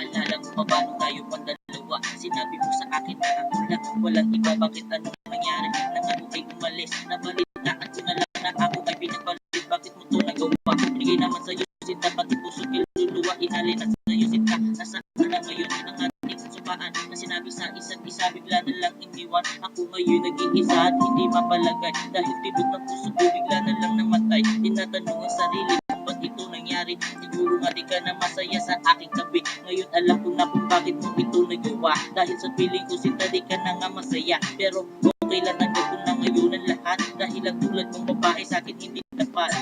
Alala mo pa paano tayo pandalawa? Sinabi mo sa akin na ako lang, walang iba. Bakit anong nangyari nang ako ay umalis? Nabalitaan ko na lang na ako ay pinagpalit. Bakit mo to nagawa? Bigay naman sa'yo sinta, pati puso kiluluwa. Inalin na sa'yo sinta, nasaan ka na ngayon? Ang ating sumpaan na sinabi sa isa't isa, bigla na lang iniwan. Ako ngayon nag-iisa at hindi mapalagay. Dahil tibok ng puso ko, bigla na lang namatay. Tinatanong ang sarili, ba't ito nangyari? Siguro nga di ka na masaya sa aking tabi. Ngayon alam ko na kung bakit mo ito nagawa. Dahil sa feeling ko sinta di ka na nga masaya. Pero okay lang, nandiyan ko na ngayon ang lahat. Dahil ang tulad mong babae sa akin hindi tapat.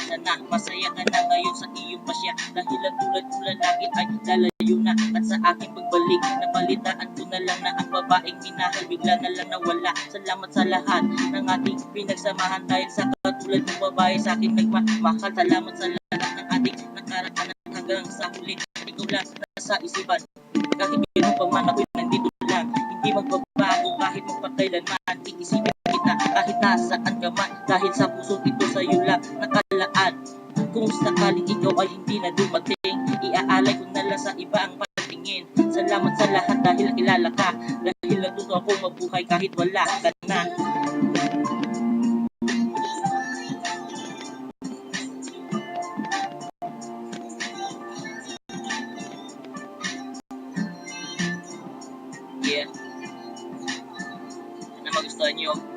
Sana masaya ka na ngayon sa iyong pasya. Dahil ang tulad mo lalaki ay lalayo na. At sa aking pagbalik, nabalitaan ko na lang na ang babaeng minahal bigla na lang nawala. Salamat sa lahat ng ating pinagsamahan. Dahil sa katulad ng babae sa akin nagmamahal. Salamat sa lahat ng ating nakaraanan hanggang sa huli. Ikaw lang nasa isipan. Kahit gano'n pa man ako'y nandito lang. Hindi magbabago kahit magpakailanman. Iisipin kita kahit nasaan ka man. Dahil sa puso ito sa'yo lang nakalaan. Kung sakaling ikaw ay hindi na dumating, iaalay ko na lang sa iba ang patingin. Salamat sa lahat dahil kilala ka. Dahil natuto akong mabuhay kahit wala ka na. Yeah. Na magustuhan nyo.